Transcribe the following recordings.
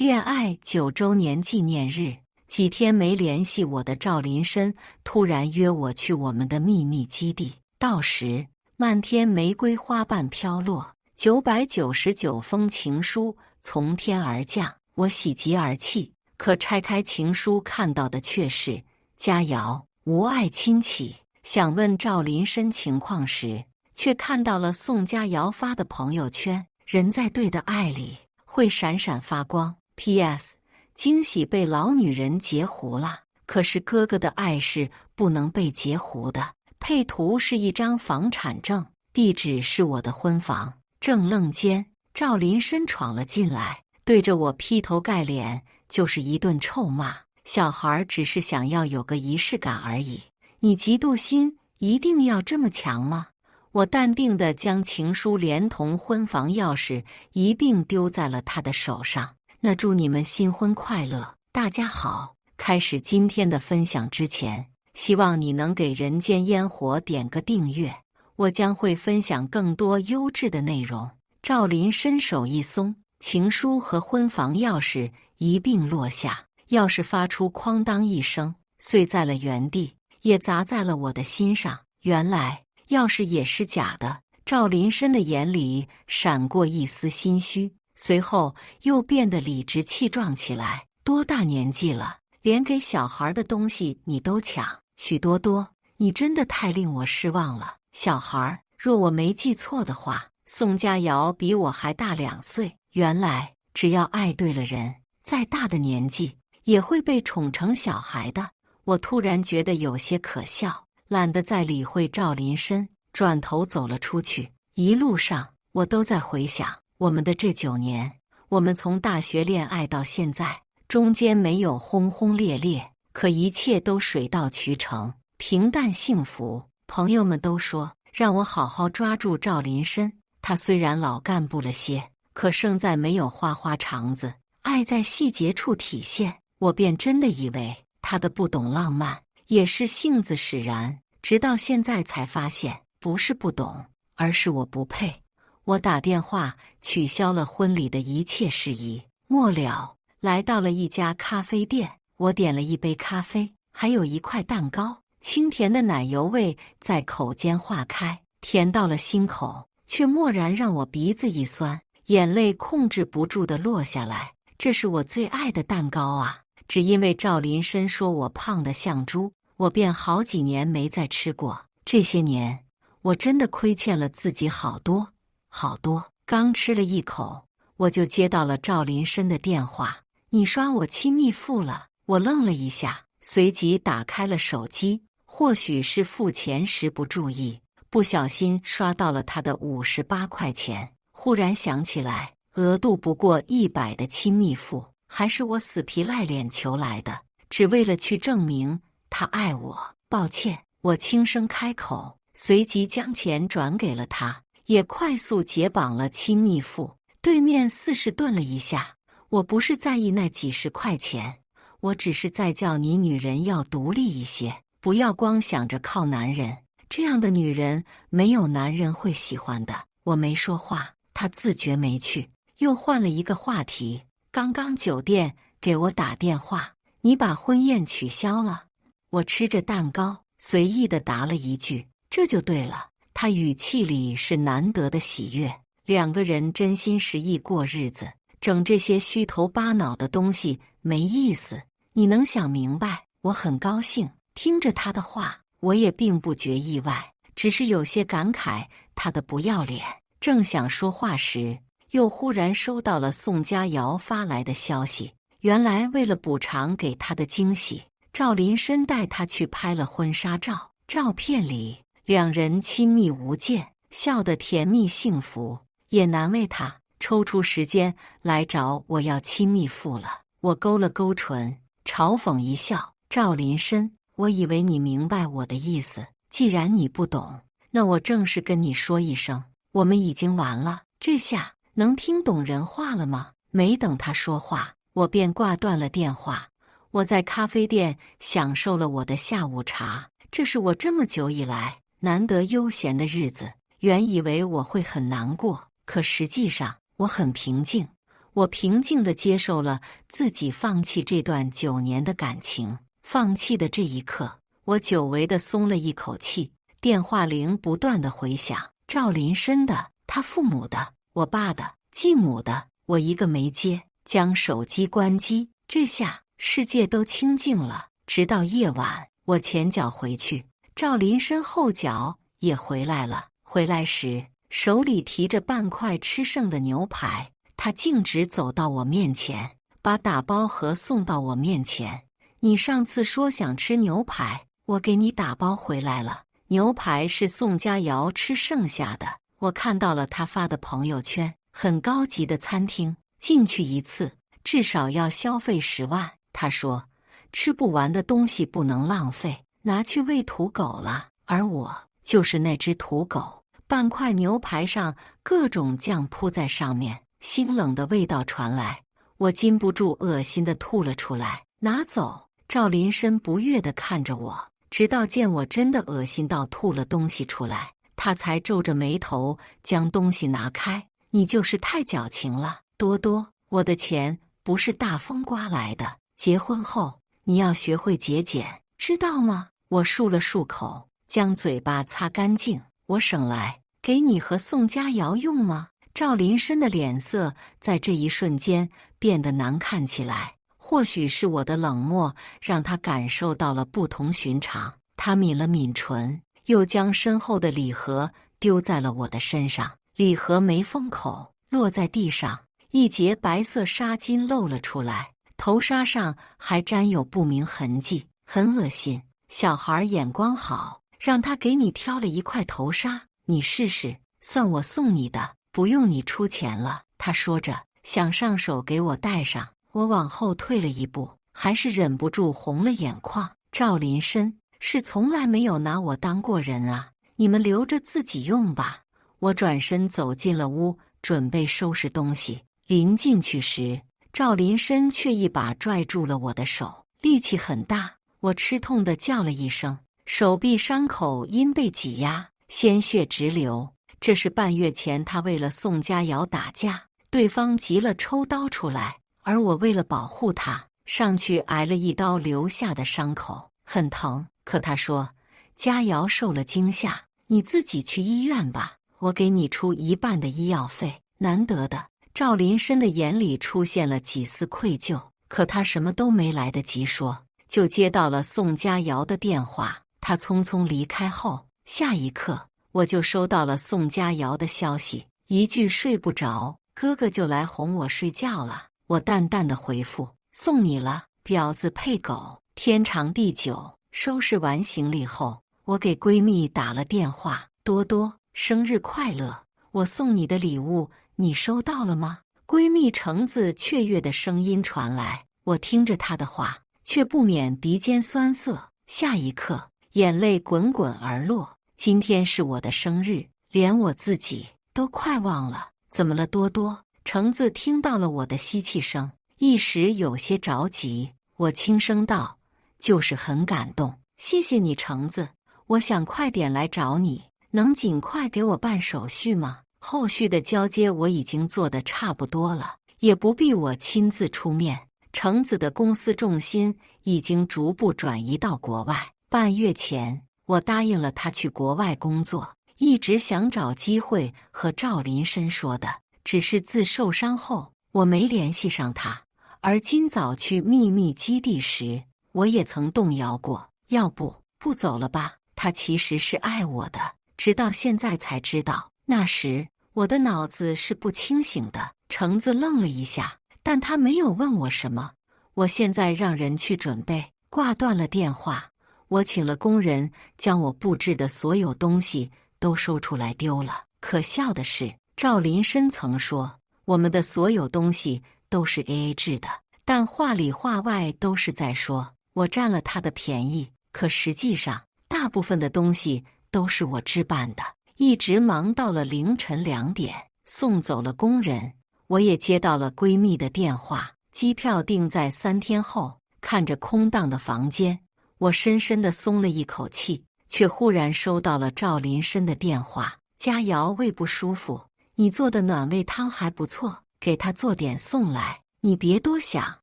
恋爱9周年纪念日，几天没联系我的赵林深突然约我去我们的秘密基地。到时，漫天玫瑰花瓣飘落，999封情书从天而降。我喜极而泣，可拆开情书看到的却是佳瑶无爱亲启。想问赵林深情况时，却看到了宋佳瑶发的朋友圈。人在对的爱里会闪闪发光。P.S. 惊喜被老女人截胡了，可是哥哥的爱是不能被截胡的。配图是一张房产证，地址是我的婚房。正愣间，赵林深闯了进来，对着我劈头盖脸就是一顿臭骂。小孩只是想要有个仪式感而已，你嫉妒心一定要这么强吗？我淡定地将情书连同婚房钥匙一并丢在了他的手上。那祝你们新婚快乐。大家好，开始今天的分享之前，希望你能给人间烟火点个订阅，我将会分享更多优质的内容。赵林深手一松，情书和婚房钥匙一并落下，钥匙发出哐当一声，碎在了原地，也砸在了我的心上。原来钥匙也是假的。赵林深的眼里闪过一丝心虚，随后又变得理直气壮起来。多大年纪了，连给小孩的东西你都抢？许多多，你真的太令我失望了。小孩，若我没记错的话，宋佳瑶比我还大2岁。原来只要爱对了人，再大的年纪也会被宠成小孩的。我突然觉得有些可笑，懒得再理会赵林深，转头走了出去。一路上我都在回想我们的这9年，我们从大学恋爱到现在，中间没有轰轰烈烈，可一切都水到渠成，平淡幸福。朋友们都说让我好好抓住赵林深，他虽然老干部了些，可胜在没有花花肠子，爱在细节处体现。我便真的以为他的不懂浪漫也是性子使然，直到现在才发现，不是不懂，而是我不配。我打电话取消了婚礼的一切事宜，末了来到了一家咖啡店。我点了一杯咖啡，还有一块蛋糕，清甜的奶油味在口间化开，甜到了心口，却蓦然让我鼻子一酸，眼泪控制不住地落下来。这是我最爱的蛋糕啊！只因为赵林深说我胖得像猪，我便好几年没再吃过。这些年，我真的亏欠了自己好多好多。刚吃了一口，我就接到了赵林深的电话：“你刷我亲密付了。”我愣了一下，随即打开了手机，或许是付钱时不注意，不小心刷到了他的58块钱。忽然想起来，额度不过100的亲密付，还是我死皮赖脸求来的，只为了去证明他爱我。抱歉，我轻声开口，随即将钱转给了他，也快速解绑了亲密付。对面似是顿了一下，我不是在意那几十块钱，我只是在叫你女人要独立一些，不要光想着靠男人，这样的女人没有男人会喜欢的。我没说话，他自觉没趣，又换了一个话题。刚刚酒店给我打电话，你把婚宴取消了。我吃着蛋糕，随意地答了一句，这就对了。他语气里是难得的喜悦，两个人真心实意过日子，整这些虚头巴脑的东西没意思。你能想明白，我很高兴。听着他的话，我也并不觉意外，只是有些感慨他的不要脸。正想说话时，又忽然收到了宋佳瑶发来的消息。原来为了补偿给他的惊喜，赵林深带他去拍了婚纱照。照片里两人亲密无间，笑得甜蜜幸福，也难为他抽出时间来找我要亲密付了。我勾了勾唇，嘲讽一笑：“赵林深，我以为你明白我的意思，既然你不懂，那我正式跟你说一声，我们已经完了。”这下能听懂人话了吗？没等他说话，我便挂断了电话。我在咖啡店享受了我的下午茶，这是我这么久以来难得悠闲的日子。原以为我会很难过，可实际上我很平静。我平静地接受了自己放弃这段9年的感情。放弃的这一刻，我久违地松了一口气。电话铃不断地回响，赵林深的，他父母的，我爸的，继母的，我一个没接，将手机关机。这下世界都清静了。直到夜晚，我前脚回去，赵林深后脚也回来了。回来时，手里提着半块吃剩的牛排，他径直走到我面前，把打包盒送到我面前。你上次说想吃牛排，我给你打包回来了。牛排是宋佳瑶吃剩下的，我看到了他发的朋友圈，很高级的餐厅，进去一次至少要消费10万。他说，吃不完的东西不能浪费，拿去喂土狗了。而我就是那只土狗。半块牛排上各种酱铺在上面，腥冷的味道传来，我禁不住恶心地吐了出来。拿走！赵林深不悦地看着我，直到见我真的恶心到吐了东西出来，他才皱着眉头将东西拿开。你就是太矫情了，多多，我的钱不是大风刮来的。结婚后你要学会节俭，知道吗？我漱了漱口，将嘴巴擦干净。我省来给你和宋佳瑶用吗？赵林深的脸色在这一瞬间变得难看起来。或许是我的冷漠让他感受到了不同寻常，他抿了抿唇，又将身后的礼盒丢在了我的身上。礼盒没封口，落在地上，一截白色纱巾露了出来，头纱上还沾有不明痕迹，很恶心。小孩眼光好，让他给你挑了一块头纱，你试试，算我送你的，不用你出钱了。他说着想上手给我戴上，我往后退了一步，还是忍不住红了眼眶。赵林深是从来没有拿我当过人啊，你们留着自己用吧。我转身走进了屋，准备收拾东西。临进去时，赵林深却一把拽住了我的手，力气很大，我吃痛地叫了一声，手臂伤口因被挤压，鲜血直流。这是半月前他为了宋佳瑶打架，对方急了抽刀出来，而我为了保护他，上去挨了一刀留下的伤口，很疼。可他说，佳瑶受了惊吓，你自己去医院吧，我给你出1半的医药费。难得的，赵林深的眼里出现了几丝愧疚，可他什么都没来得及说，就接到了宋佳瑶的电话。他匆匆离开后，下一刻我就收到了宋佳瑶的消息，一句睡不着，哥哥就来哄我睡觉了。我淡淡的回复，送你了，婊子配狗，天长地久。收拾完行李后，我给闺蜜打了电话，多多，生日快乐，我送你的礼物你收到了吗？闺蜜橙子雀跃的声音传来，我听着她的话，却不免鼻尖酸涩。下一刻，眼泪滚滚而落。今天是我的生日，连我自己都快忘了。怎么了，多多？橙子听到了我的吸气声，一时有些着急。我轻声道，就是很感动，谢谢你，橙子。我想快点来找你，能尽快给我办手续吗？后续的交接我已经做得差不多了，也不必我亲自出面。橙子的公司重心已经逐步转移到国外。半月前，我答应了他去国外工作，一直想找机会和赵林深说的，只是自受伤后，我没联系上他。而今早去秘密基地时，我也曾动摇过，要不走了吧？他其实是爱我的，直到现在才知道，那时我的脑子是不清醒的。橙子愣了一下，但他没有问我什么。我现在让人去准备。挂断了电话，我请了工人将我布置的所有东西都收出来丢了。可笑的是，赵林深曾说我们的所有东西都是 AA 制的，但话里话外都是在说我占了他的便宜。可实际上，大部分的东西都是我置办的，一直忙到了凌晨2点，送走了工人。我也接到了闺蜜的电话，机票定在3天后。看着空荡的房间，我深深地松了一口气，却忽然收到了赵林深的电话，佳瑶胃不舒服，你做的暖胃汤还不错，给他做点送来。你别多想，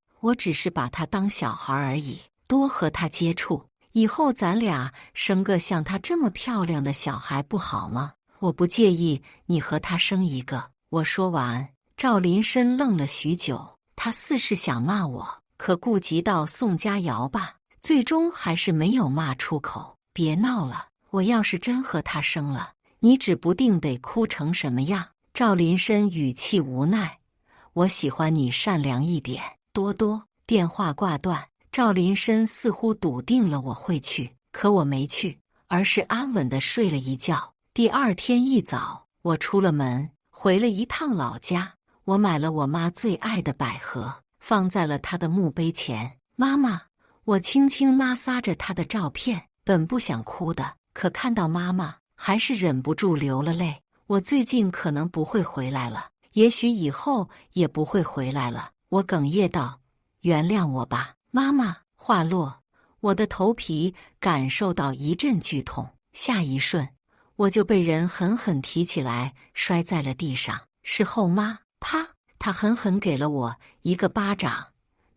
我只是把他当小孩而已，多和他接触，以后咱俩生个像他这么漂亮的小孩不好吗？我不介意你和他生一个。我说完，赵林深愣了许久，他似是想骂我，可顾及到宋佳瑶吧，最终还是没有骂出口。别闹了，我要是真和他生了，你指不定得哭成什么样。赵林深语气无奈，我喜欢你善良一点，多多。电话挂断，赵林深似乎笃定了我会去，可我没去，而是安稳地睡了一觉。第二天一早，我出了门，回了一趟老家。我买了我妈最爱的百合，放在了她的墓碑前。妈妈，我轻轻摩挲着她的照片，本不想哭的，可看到妈妈，还是忍不住流了泪。我最近可能不会回来了，也许以后也不会回来了。我哽咽道：“原谅我吧，妈妈。”话落，我的头皮感受到一阵剧痛，下一瞬，我就被人狠狠提起来，摔在了地上。是后妈，啪！她狠狠给了我一个巴掌。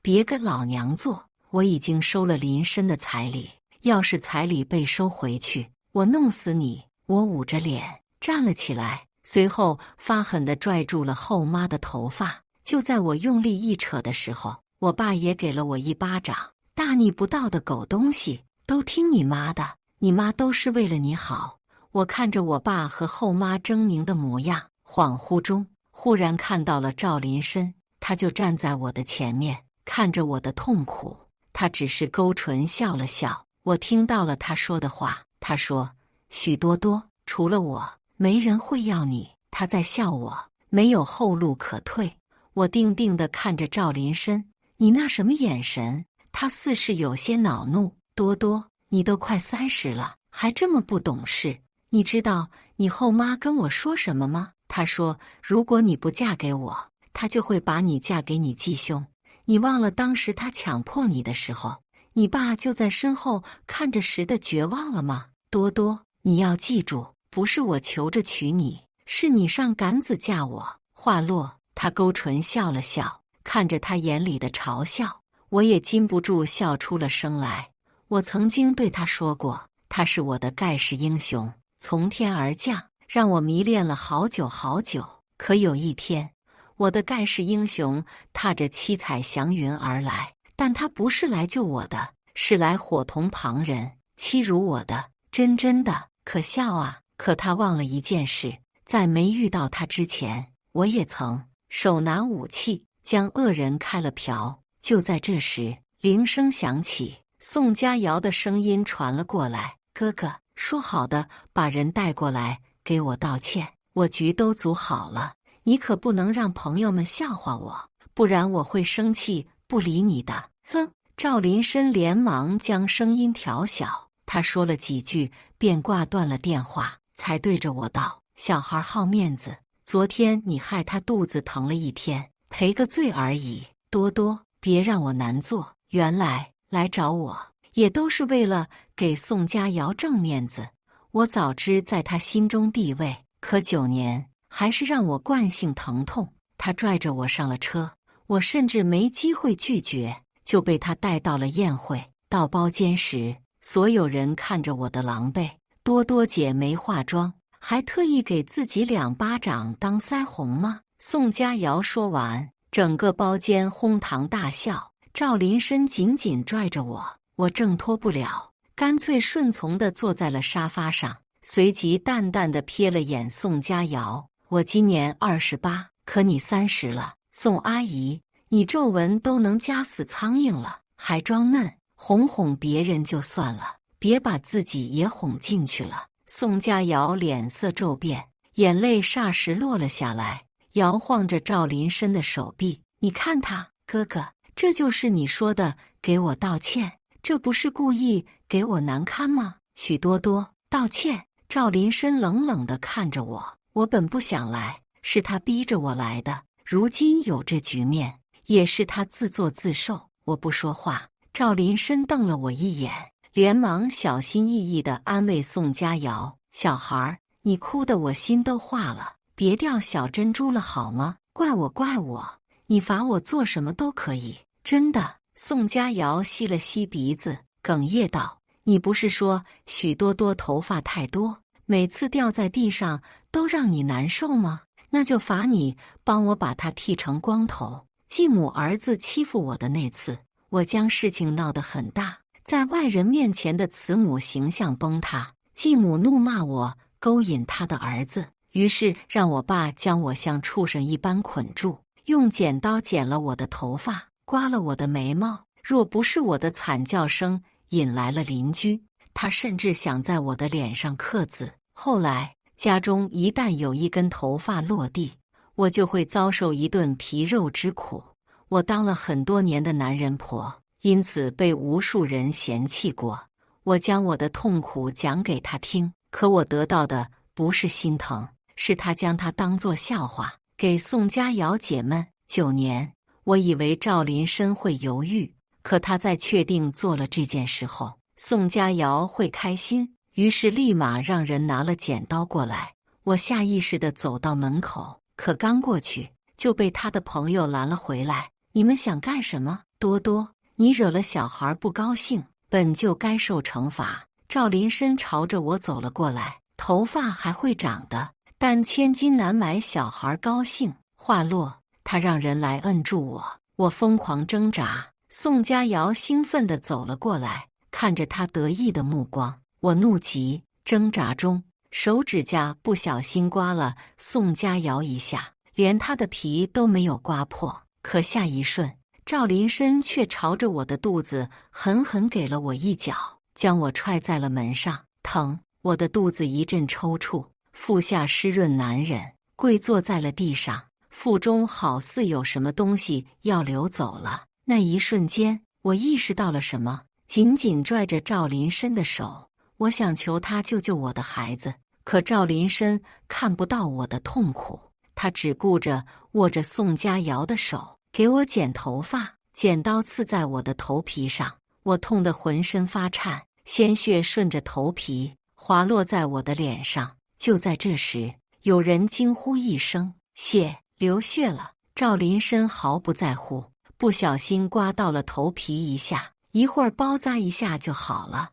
别跟老娘做！我已经收了林深的彩礼，要是彩礼被收回去，我弄死你！我捂着脸站了起来，随后发狠地拽住了后妈的头发。就在我用力一扯的时候，我爸也给了我一巴掌。大逆不道的狗东西，都听你妈的！你妈都是为了你好。我看着我爸和后妈狰狞的模样，恍惚中忽然看到了赵林深，他就站在我的前面，看着我的痛苦。他只是勾唇笑了笑，我听到了他说的话。他说：“许多多，除了我，没人会要你。”他在笑我，没有后路可退。我定定地看着赵林深，你那什么眼神？他似是有些恼怒。多多，你都快30了，还这么不懂事。你知道你后妈跟我说什么吗？她说，如果你不嫁给我，她就会把你嫁给你继兄。你忘了当时她强迫你的时候，你爸就在身后看着时的绝望了吗？多多，你要记住，不是我求着娶你，是你上杆子嫁我。话落，他勾唇笑了笑，看着他眼里的嘲笑，我也禁不住笑出了声来。我曾经对他说过，他是我的盖世英雄，从天而降，让我迷恋了好久好久。可有一天，我的盖世英雄踏着七彩祥云而来，但他不是来救我的，是来伙同旁人欺辱我的。真的可笑啊！可他忘了一件事，在没遇到他之前，我也曾手拿武器将恶人开了瓢。就在这时，铃声响起，宋佳瑶的声音传了过来：“哥哥，说好的把人带过来给我道歉，我局都组好了，你可不能让朋友们笑话我，不然我会生气不理你的。”哼！赵林深连忙将声音调小，他说了几句便挂断了电话，才对着我道：“小孩好面子，昨天你害他肚子疼了一天，赔个罪而已。多多，别让我难做。原来来找我也都是为了给宋佳瑶正面子，我早知在他心中地位，可9年还是让我惯性疼痛。”他拽着我上了车，我甚至没机会拒绝，就被他带到了宴会。到包间时，所有人看着我的狼狈，多多姐没化妆，还特意给自己2巴掌当腮红吗？宋佳瑶说完，整个包间哄堂大笑。赵林深紧紧拽着我，我挣脱不了，干脆顺从地坐在了沙发上，随即淡淡地瞥了眼宋佳瑶：“我今年28，可你30了。宋阿姨，你皱纹都能夹死苍蝇了，还装嫩，哄哄别人就算了，别把自己也哄进去了。”宋佳瑶脸色骤变，眼泪霎时落了下来，摇晃着赵林深的手臂：“你看他，哥哥，这就是你说的给我道歉，这不是故意给我难堪吗？”许多多，道歉。赵林深冷冷地看着我，我本不想来，是他逼着我来的，如今有这局面，也是他自作自受。我不说话。赵林深瞪了我一眼，连忙小心翼翼地安慰宋佳瑶：“小孩儿，你哭得我心都化了，别掉小珍珠了好吗？”怪我怪我，你罚我做什么都可以，真的。宋佳瑶吸了吸鼻子，哽咽道：“你不是说许多多头发太多，每次掉在地上都让你难受吗？那就罚你帮我把它剃成光头。”继母儿子欺负我的那次，我将事情闹得很大，在外人面前的慈母形象崩塌。继母怒骂我勾引他的儿子，于是让我爸将我像畜生一般捆住，用剪刀剪了我的头发，刮了我的眉毛。若不是我的惨叫声引来了邻居，他甚至想在我的脸上刻字。后来家中一旦有一根头发落地，我就会遭受一顿皮肉之苦。我当了很多年的男人婆，因此被无数人嫌弃过。我将我的痛苦讲给他听，可我得到的不是心疼，是他将它当作笑话，给宋佳瑶解闷。9年，我以为赵林深会犹豫，可他在确定做了这件事后，宋佳瑶会开心，于是立马让人拿了剪刀过来。我下意识地走到门口，可刚过去就被他的朋友拦了回来。你们想干什么？多多，你惹了小孩不高兴，本就该受惩罚。赵林深朝着我走了过来，头发还会长的，但千金难买小孩高兴。话落，他让人来摁住我，我疯狂挣扎。宋佳瑶兴奋地走了过来，看着他得意的目光，我怒极，挣扎中手指甲不小心刮了宋佳瑶一下，连她的皮都没有刮破。可下一瞬，赵林深却朝着我的肚子狠狠给了我一脚，将我踹在了门上。疼！我的肚子一阵抽搐，腹下湿润难忍，跪坐在了地上，腹中好似有什么东西要流走了。那一瞬间，我意识到了什么，紧紧拽着赵林深的手，我想求他救救我的孩子。可赵林深看不到我的痛苦，他只顾着握着宋佳瑶的手，给我剪头发。剪刀刺在我的头皮上，我痛得浑身发颤，鲜血顺着头皮滑落在我的脸上。就在这时，有人惊呼一声：“血！流血了！”赵林深毫不在乎，不小心刮到了头皮一下，一会儿包扎一下就好了。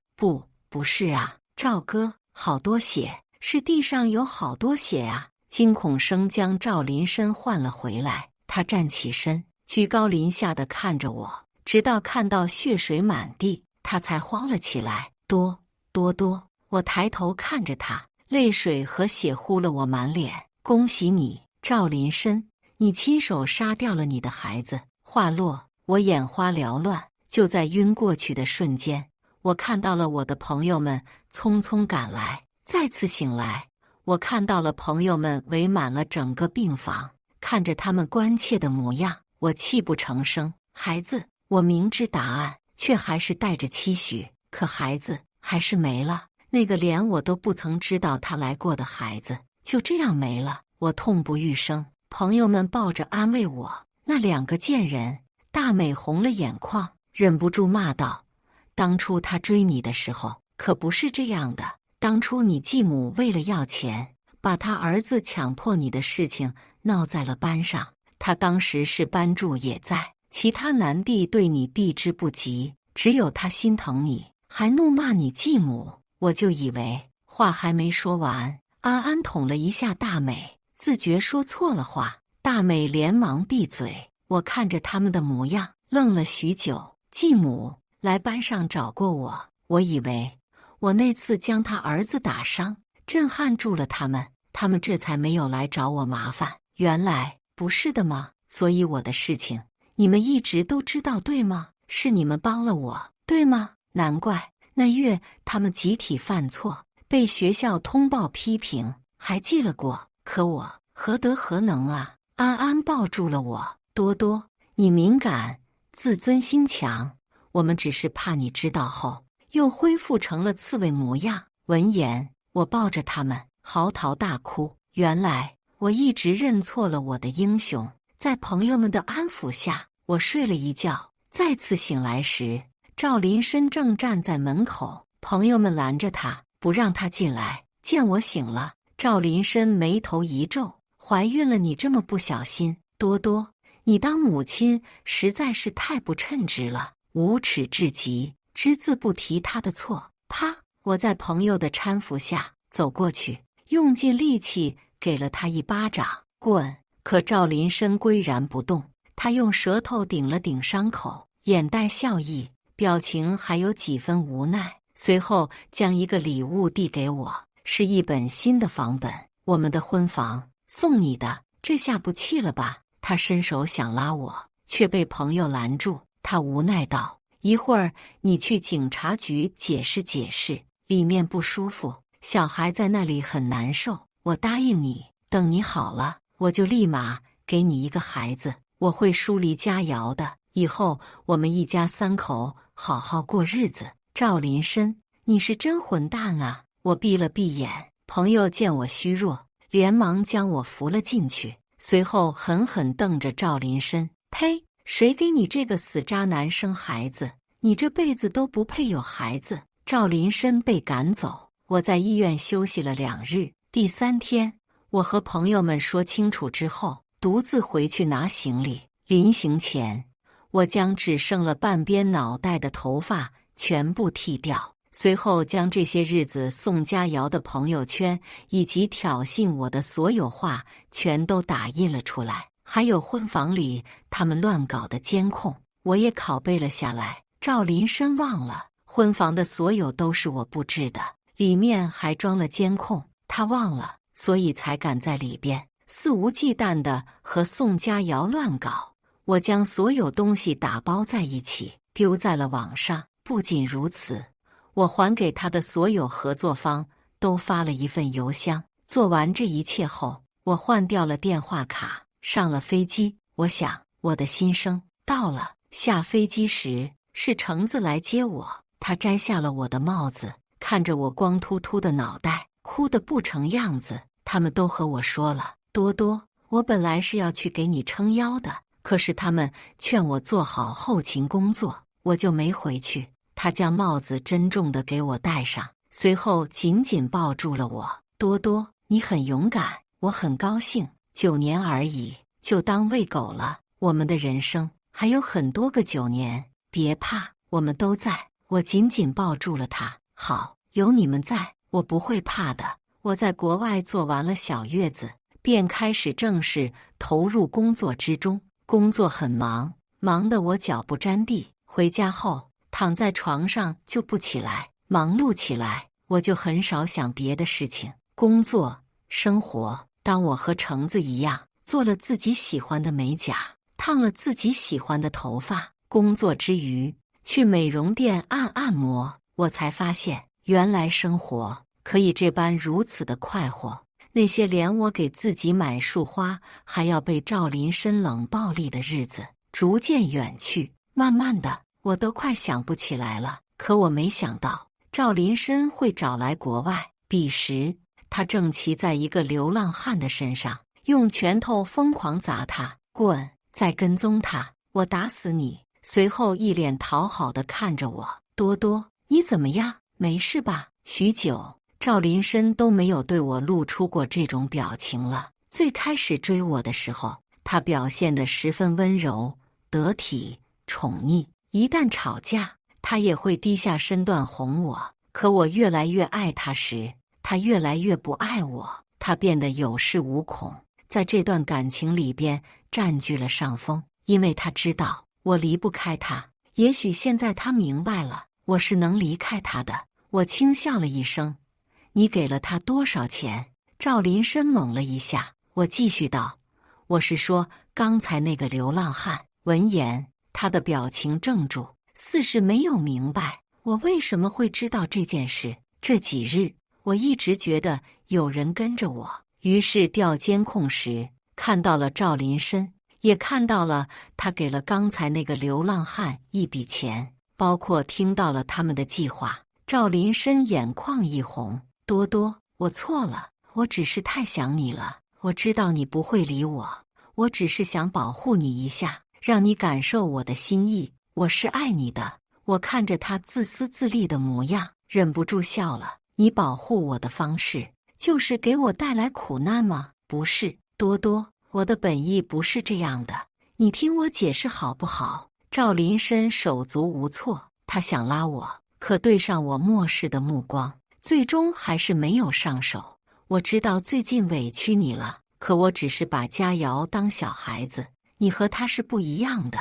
不是啊，赵哥，好多血，是地上有好多血啊！惊恐声将赵林深唤了回来，他站起身，居高临下地看着我，直到看到血水满地，他才慌了起来。多，我抬头看着他，泪水和血糊了我满脸。恭喜你，赵林深，你亲手杀掉了你的孩子。话落，我眼花缭乱。就在晕过去的瞬间，我看到了我的朋友们匆匆赶来。再次醒来，我看到了朋友们围满了整个病房，看着他们关切的模样，我泣不成声。孩子，我明知答案，却还是带着期许。可孩子还是没了，那个连我都不曾知道他来过的孩子，就这样没了。我痛不欲生，朋友们抱着安慰我。那2个贱人，大美红了眼眶，忍不住骂道：“当初他追你的时候，可不是这样的。当初你继母为了要钱，把他儿子强迫你的事情闹在了班上。他当时是班主也在，其他男弟对你避之不及，只有他心疼你，还怒骂你继母。我就以为……”话还没说完，安安捅了一下大美，自觉说错了话。大美连忙闭嘴。我看着他们的模样，愣了许久。继母来班上找过我，我以为我那次将他儿子打伤，震撼住了他们，他们这才没有来找我麻烦。原来不是的吗？所以我的事情你们一直都知道，对吗？是你们帮了我，对吗？难怪那月他们集体犯错，被学校通报批评，还记了过。可我何德何能啊？安安抱住了我。多多，你敏感，自尊心强，我们只是怕你知道后又恢复成了刺猬模样。闻言，我抱着他们嚎啕大哭。原来我一直认错了我的英雄。在朋友们的安抚下，我睡了一觉。再次醒来时，赵林深正站在门口，朋友们拦着他，不让他进来。见我醒了，赵林深眉头一皱：“怀孕了，你这么不小心，多多，你当母亲实在是太不称职了，无耻至极，只字不提他的错。啪！我在朋友的搀扶下走过去，用尽力气给了他一巴掌。滚！可赵林深岿然不动，他用舌头顶了顶伤口，眼带笑意，表情还有几分无奈。随后将一个礼物递给我，是一本新的房本，我们的婚房，送你的。这下不气了吧？他伸手想拉我，却被朋友拦住。他无奈道：一会儿你去警察局解释解释，里面不舒服，小孩在那里很难受。我答应你，等你好了，我就立马给你一个孩子，我会疏离佳肴的，以后我们一家三口好好过日子。赵林深，你是真混蛋啊！我闭了闭眼，朋友见我虚弱，连忙将我扶了进去，随后狠狠瞪着赵林深：呸！谁给你这个死渣男生孩子？你这辈子都不配有孩子！赵林深被赶走，我在医院休息了2日。第3天，我和朋友们说清楚之后，独自回去拿行李。临行前，我将只剩了半边脑袋的头发全部剃掉，随后将这些日子送佳肴的朋友圈以及挑衅我的所有话全都打印了出来，还有婚房里他们乱搞的监控，我也拷贝了下来。赵林深忘了，婚房的所有都是我布置的，里面还装了监控，他忘了，所以才敢在里边肆无忌惮的和宋佳瑶乱搞。我将所有东西打包在一起，丢在了网上。不仅如此，我还给他的所有合作方都发了一份邮箱。做完这一切后，我换掉了电话卡，上了飞机。我想，我的新生到了。下飞机时，是橙子来接我，他摘下了我的帽子，看着我光秃秃的脑袋，哭得不成样子。他们都和我说了，多多，我本来是要去给你撑腰的，可是他们劝我做好后勤工作，我就没回去。他将帽子珍重地给我戴上，随后紧紧抱住了我。多多，你很勇敢，我很高兴。9年而已，就当喂狗了。我们的人生还有很多个9年，别怕，我们都在。我紧紧抱住了他。好，有你们在，我不会怕的。我在国外做完了小月子，便开始正式投入工作之中。工作很忙，忙得我脚不沾地。回家后，躺在床上就不起来，忙碌起来，我就很少想别的事情，工作、生活。当我和橙子一样，做了自己喜欢的美甲，烫了自己喜欢的头发，工作之余去美容店按摩，我才发现，原来生活可以这般如此的快活。那些连我给自己买束花还要被赵林深冷暴力的日子，逐渐远去。慢慢的，我都快想不起来了。可我没想到，赵林深会找来国外。彼时，他正骑在一个流浪汉的身上，用拳头疯狂砸他。滚！再跟踪他，我打死你！随后一脸讨好的看着我。多多，你怎么样？没事吧？许久，赵林深都没有对我露出过这种表情了。最开始追我的时候，他表现得十分温柔、得体、宠溺。一旦吵架，他也会低下身段哄我。可我越来越爱他时，他越来越不爱我。他变得有恃无恐，在这段感情里边占据了上风。因为他知道我离不开他。也许现在他明白了，我是能离开他的。我轻笑了一声。你给了他多少钱？赵林深猛了一下。我继续道，我是说刚才那个流浪汉。闻言，他的表情怔住，似是没有明白我为什么会知道这件事。这几日，我一直觉得有人跟着我，于是调监控时看到了赵林深，也看到了他给了刚才那个流浪汉一笔钱，包括听到了他们的计划。赵林深眼眶一红。多多，我错了，我只是太想你了。我知道你不会理我，我只是想保护你一下，让你感受我的心意。我是爱你的。我看着他自私自利的模样，忍不住笑了。你保护我的方式，就是给我带来苦难吗？不是，多多，我的本意不是这样的，你听我解释好不好？赵林深手足无措，他想拉我，可对上我漠视的目光，最终还是没有上手。我知道最近委屈你了，可我只是把佳瑶当小孩子，你和他是不一样的，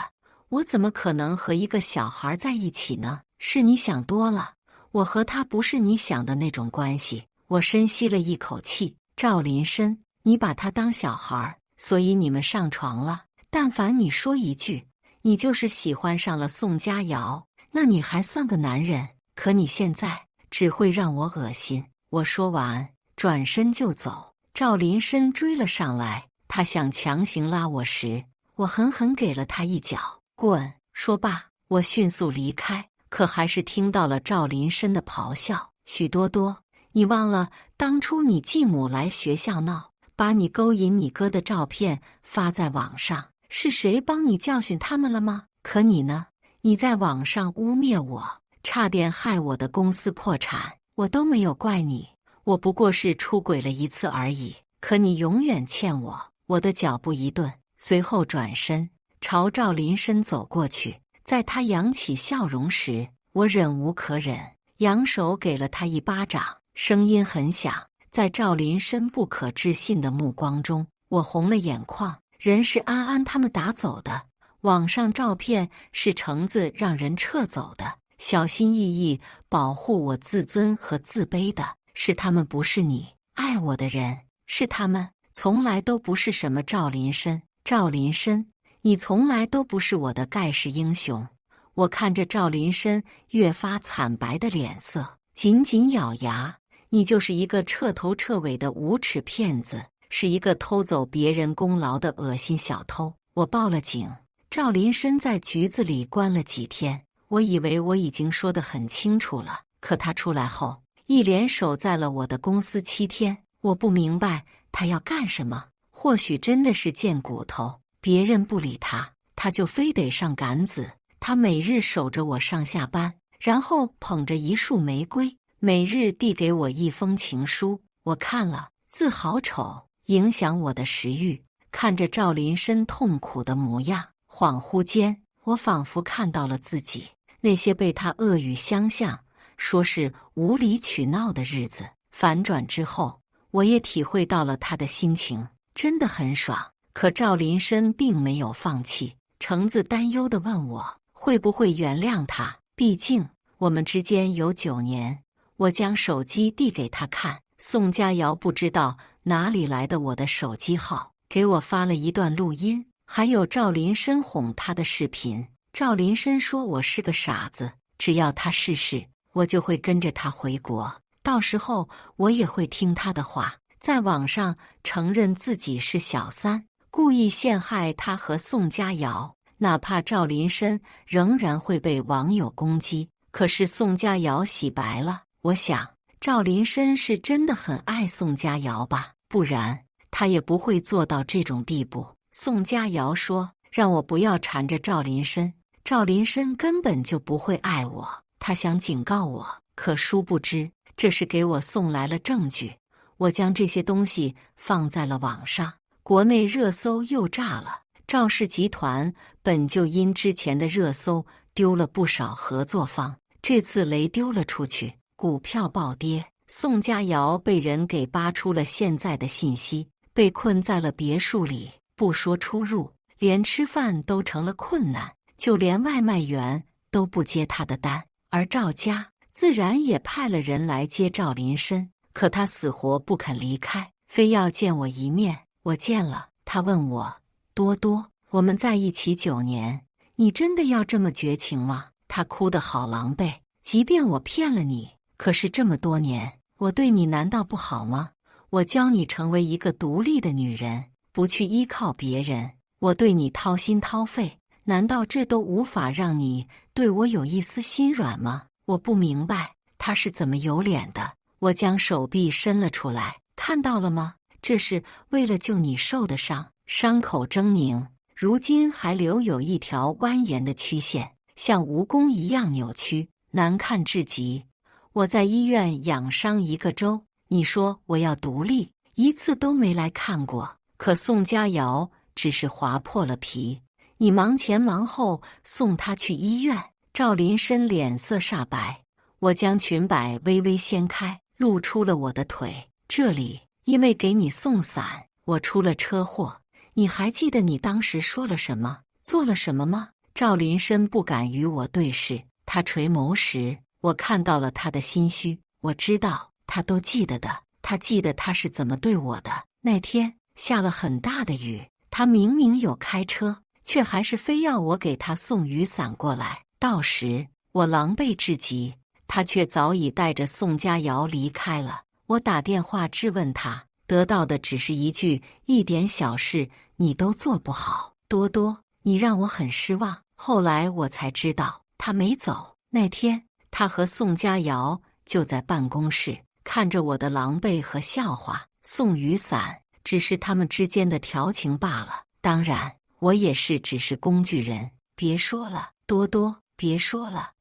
我怎么可能和一个小孩在一起呢？是你想多了，我和他不是你想的那种关系。我深吸了一口气，赵林深，你把他当小孩，所以你们上床了。但凡你说一句，你就是喜欢上了宋佳瑶，那你还算个男人？可你现在只会让我恶心。我说完，转身就走。赵林深追了上来，他想强行拉我时，我狠狠给了他一脚，滚！说罢，我迅速离开，可还是听到了赵林深的咆哮：许多多，你忘了当初你继母来学校闹，把你勾引你哥的照片发在网上，是谁帮你教训他们了吗？可你呢？你在网上污蔑我，差点害我的公司破产，我都没有怪你，我不过是出轨了一次而已。可你永远欠我。我的脚步一顿，随后转身朝赵林深走过去。在他扬起笑容时，我忍无可忍，扬手给了他一巴掌，声音很响。在赵林深不可置信的目光中，我红了眼眶。人是安安他们打走的，网上照片是橙子让人撤走的，小心翼翼保护我自尊和自卑的是他们，不是你。爱我的人是他们，从来都不是什么赵林深。赵林深，你从来都不是我的盖世英雄。我看着赵林深越发惨白的脸色，紧紧咬牙。你就是一个彻头彻尾的无耻骗子，是一个偷走别人功劳的恶心小偷。我报了警。赵林深在局子里关了几天，我以为我已经说得很清楚了，可他出来后，一连守在了我的公司7天。我不明白他要干什么，或许真的是贱骨头，别人不理他，他就非得上杆子。他每日守着我上下班，然后捧着一束玫瑰，每日递给我一封情书。我看了，字好丑，影响我的食欲。看着赵林深痛苦的模样，恍惚间，我仿佛看到了自己那些被他恶语相向，说是无理取闹的日子。反转之后，我也体会到了他的心情，真的很爽。可赵林深并没有放弃。橙子担忧地问我会不会原谅他，毕竟我们之间有9年。我将手机递给他看，宋佳瑶不知道哪里来的我的手机号，给我发了一段录音，还有赵林深哄他的视频。赵林深说我是个傻子，只要他试试，我就会跟着他回国，到时候我也会听他的话，在网上承认自己是小三，故意陷害他和宋佳瑶。哪怕赵林深仍然会被网友攻击，可是宋佳瑶洗白了。我想赵林深是真的很爱宋佳瑶吧，不然他也不会做到这种地步。宋佳瑶说让我不要缠着赵林深，赵林深根本就不会爱我，他想警告我，可殊不知这是给我送来了证据。我将这些东西放在了网上，国内热搜又炸了。赵氏集团本就因之前的热搜丢了不少合作方，这次雷丢了出去，股票暴跌。宋佳瑶被人给扒出了现在的信息，被困在了别墅里，不说出入，连吃饭都成了困难，就连外卖员都不接他的单。而赵家自然也派了人来接赵林深，可他死活不肯离开，非要见我一面。我见了，他问我，多多，我们在一起9年，你真的要这么绝情吗？他哭得好狼狈。即便我骗了你，可是这么多年，我对你难道不好吗？我教你成为一个独立的女人，不去依靠别人。我对你掏心掏肺，难道这都无法让你对我有一丝心软吗？我不明白他是怎么有脸的。我将手臂伸了出来，看到了吗？这是为了救你受的伤。伤口狰狞，如今还留有一条蜿蜒的曲线，像蜈蚣一样扭曲，难看至极。我在医院养伤1个周，你说我要独立，一次都没来看过。可宋佳瑶只是划破了皮。你忙前忙后送他去医院。赵林深脸色煞白，我将裙摆微微掀开，露出了我的腿。这里因为给你送伞，我出了车祸。你还记得你当时说了什么，做了什么吗？赵林深不敢与我对视，他垂眸时，我看到了他的心虚。我知道他都记得的，他记得他是怎么对我的。那天下了很大的雨，他明明有开车，却还是非要我给他送雨伞过来。到时我狼狈至极，他却早已带着宋佳瑶离开了。我打电话质问他，得到的只是一句：一点小事你都做不好，多多，你让我很失望。后来我才知道他没走。那天他和宋佳瑶就在办公室，看着我的狼狈和笑话。送雨伞只是他们之间的调情罢了，当然我也是只是工具人。别说了，多多，别说了。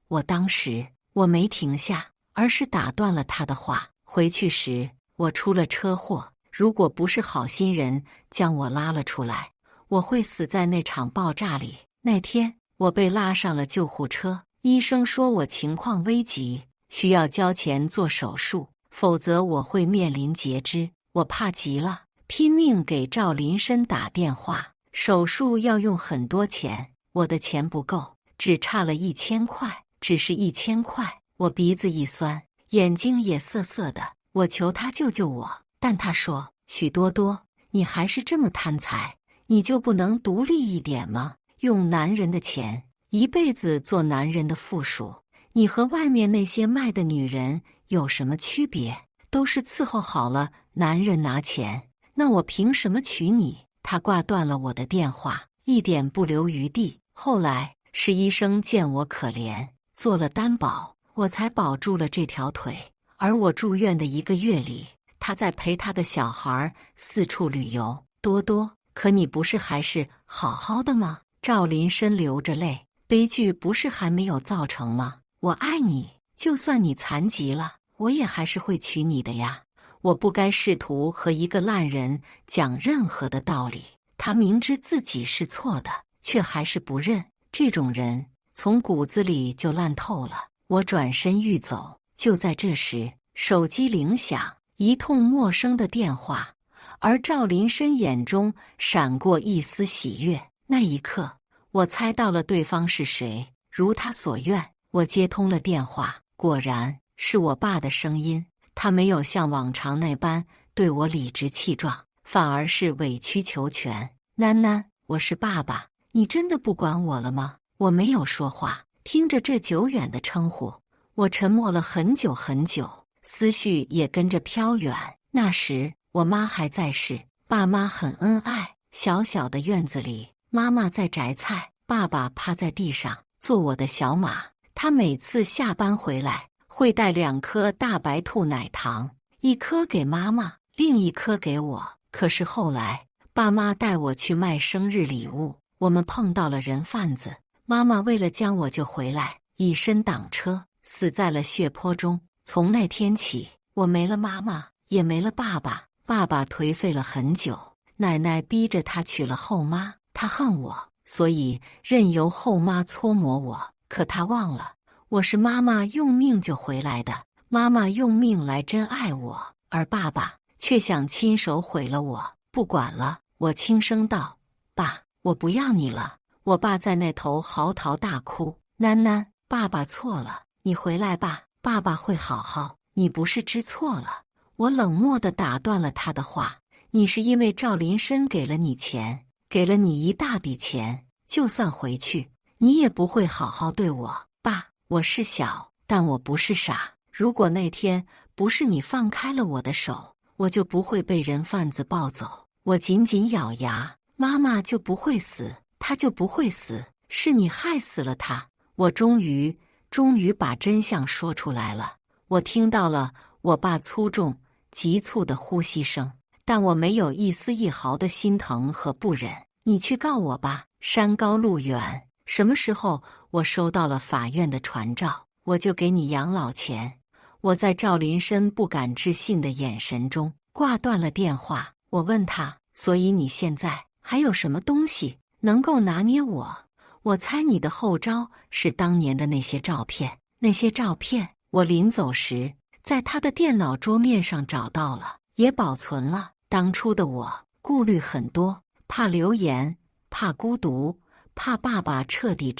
我当时我没停下，而是打断了他的话。回去时我出了车祸，如果不是好心人将我拉了出来，我会死在那场爆炸里。那天我被拉上了救护车，医生说我情况危急，需要交钱做手术，否则我会面临截肢。我怕极了，拼命给赵林深打电话。手术要用很多钱，我的钱不够，只差了1000块，只是1000块。我鼻子一酸，眼睛也涩涩的，我求他救救我，但他说：许多多，你还是这么贪财，你就不能独立一点吗？用男人的钱，一辈子做男人的附属，你和外面那些卖的女人有什么区别？都是伺候好了男人拿钱，那我凭什么娶你？他挂断了我的电话，一点不留余地。后来是医生见我可怜，做了担保，我才保住了这条腿。而我住院的1个月里，他在陪他的小孩四处旅游。多多，可你不是还是好好的吗？赵林深流着泪，悲剧不是还没有造成吗？我爱你，就算你残疾了，我也还是会娶你的呀。我不该试图和一个烂人讲任何的道理，他明知自己是错的，却还是不认。这种人从骨子里就烂透了。我转身欲走，就在这时，手机铃响，一通陌生的电话，而赵林深眼中闪过一丝喜悦。那一刻，我猜到了对方是谁。如他所愿，我接通了电话，果然是我爸的声音。他没有像往常那般对我理直气壮，反而是委曲求全。囡囡，我是爸爸，你真的不管我了吗？我没有说话，听着这久远的称呼，我沉默了很久很久，思绪也跟着飘远。那时我妈还在世，爸妈很恩爱。小小的院子里，妈妈在摘菜，爸爸趴在地上做我的小马。他每次下班回来，会带2颗大白兔奶糖，一颗给妈妈，另一颗给我。可是后来，爸妈带我去卖生日礼物，我们碰到了人贩子，妈妈为了将我救回来，以身挡车，死在了血泊中。从那天起，我没了妈妈，也没了爸爸。爸爸颓废了很久，奶奶逼着他娶了后妈，他恨我，所以任由后妈搓磨我。可他忘了，我是妈妈用命救回来的，妈妈用命来真爱我，而爸爸却想亲手毁了我。不管了，我轻声道：爸，我不要你了。我爸在那头嚎啕大哭。囡囡，爸爸错了，你回来吧，爸爸会好好，你不是知错了。我冷漠地打断了他的话，你是因为赵林深给了你钱，给了你一大笔钱，就算回去，你也不会好好对我。爸，我是小，但我不是傻。如果那天不是你放开了我的手，我就不会被人贩子抱走。我紧紧咬牙，妈妈就不会死，她就不会死，是你害死了她。我终于把真相说出来了。我听到了我爸粗重急促的呼吸声，但我没有一丝一毫的心疼和不忍。你去告我吧，山高路远，什么时候我收到了法院的传召，我就给你养老钱。我在赵林深不敢置信的眼神中挂断了电话。我问他，所以你现在还有什么东西能够拿捏我？我猜你的后招是当年的那些照片。那些照片，我临走时在他的电脑桌面上找到了，也保存了。当初的我顾虑很多，怕流言，怕孤独，怕爸爸彻底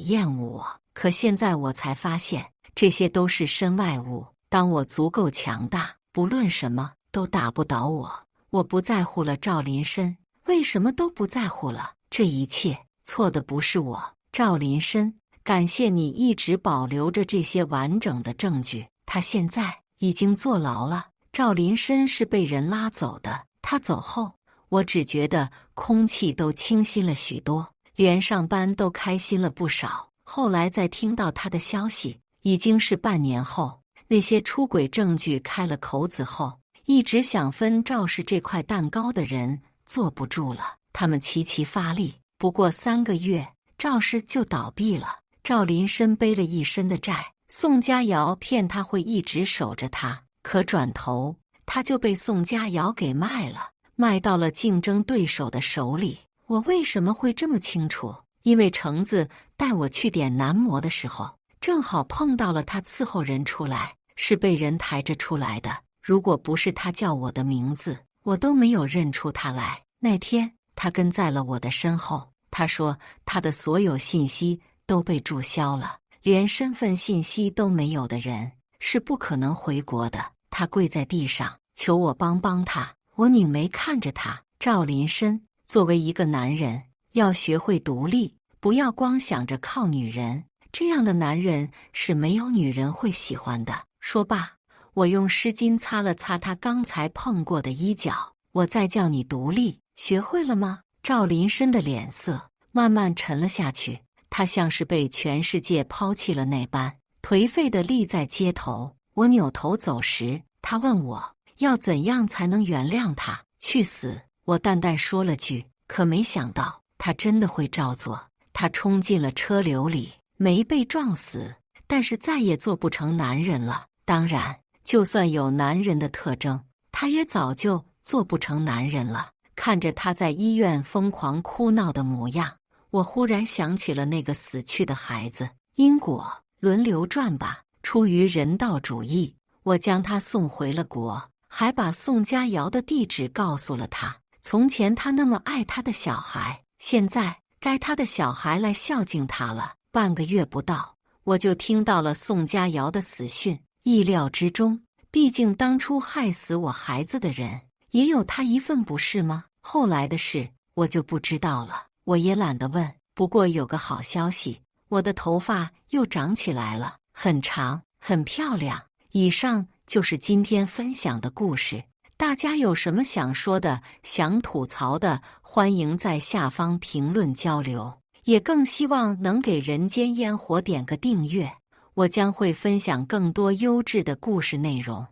厌恶我。可现在我才发现，这些都是身外物。当我足够强大，不论什么都打不倒我。我不在乎了，赵林深，为什么都不在乎了？这一切错的不是我，赵林深。感谢你一直保留着这些完整的证据。他现在已经坐牢了。赵林深是被人拉走的。他走后，我只觉得空气都清新了许多，连上班都开心了不少。后来再听到他的消息，已经是半年后。那些出轨证据开了口子后，一直想分赵氏这块蛋糕的人坐不住了，他们齐齐发力。不过3个月，赵氏就倒闭了。赵林深背了一身的债，宋佳瑶骗他会一直守着他，可转头他就被宋佳瑶给卖了，卖到了竞争对手的手里。我为什么会这么清楚？因为橙子带我去点男模的时候，正好碰到了他伺候人出来，是被人抬着出来的。如果不是他叫我的名字，我都没有认出他来。那天他跟在了我的身后，他说他的所有信息都被注销了，连身份信息都没有的人是不可能回国的。他跪在地上求我帮他，我拧眉看着他。赵林深，作为一个男人，要学会独立，不要光想着靠女人，这样的男人是没有女人会喜欢的。说罢，我用湿巾擦了擦他刚才碰过的衣角。我再叫你独立，学会了吗？赵林深的脸色慢慢沉了下去，他像是被全世界抛弃了那般，颓废地立在街头。我扭头走时，他问我要怎样才能原谅他。去死！我淡淡说了句，可没想到他真的会照做。他冲进了车流里，没被撞死，但是再也做不成男人了。当然，就算有男人的特征，他也早就做不成男人了。看着他在医院疯狂哭闹的模样，我忽然想起了那个死去的孩子。因果轮流转吧。出于人道主义，我将他送回了国，还把宋佳瑶的地址告诉了他。从前他那么爱他的小孩，现在该他的小孩来孝敬他了。半个月不到，我就听到了宋佳瑶的死讯。意料之中，毕竟当初害死我孩子的人也有他一份，不是吗？后来的事我就不知道了，我也懒得问。不过有个好消息，我的头发又长起来了，很长，很漂亮。以上就是今天分享的故事。大家有什么想说的、想吐槽的，欢迎在下方评论交流。也更希望能给人间烟火点个订阅，我将会分享更多优质的故事内容。